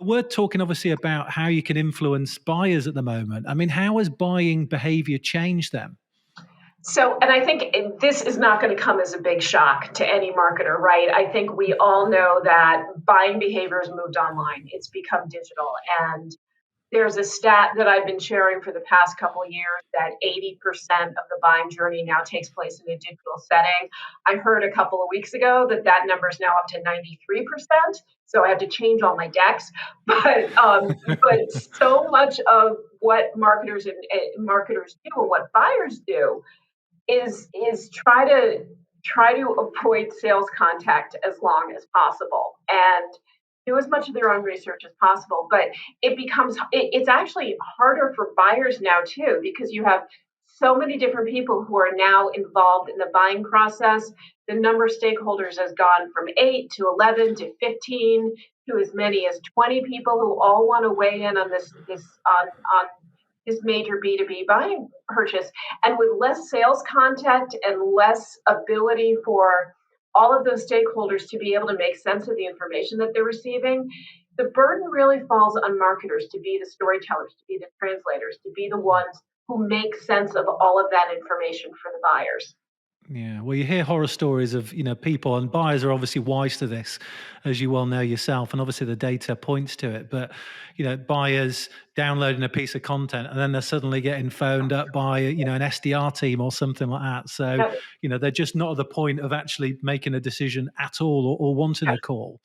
we're talking obviously about how you can influence buyers at the moment. I mean, how has buying behavior changed them? So, and I think this is not going to come as a big shock to any marketer, right? I think we all know that buying behavior has moved online. It's become digital. And there's a stat that I've been sharing for the past couple of years that 80% of the buying journey now takes place in a digital setting. I heard a couple of weeks ago that that number is now up to 93%. So I have to change all my decks. But so much of what marketers do and what buyers do is try to avoid sales contact as long as possible and do as much of their own research as possible. But it's actually harder for buyers now too, because you have so many different people who are now involved in the buying process. The number of stakeholders has gone from 8 to 11 to 15 to as many as 20 people who all want to weigh in on this major B2B buying purchase. And with less sales contact and less ability for all of those stakeholders to be able to make sense of the information that they're receiving, the burden really falls on marketers to be the storytellers, to be the translators, to be the ones who make sense of all of that information for the buyers. Yeah, well, you hear horror stories of, people, and buyers are obviously wise to this, as you well know yourself, and obviously the data points to it. But, buyers downloading a piece of content and then they're suddenly getting phoned up by, an SDR team or something like that. So, Yep. they're just not at the point of actually making a decision at all, or wanting a call.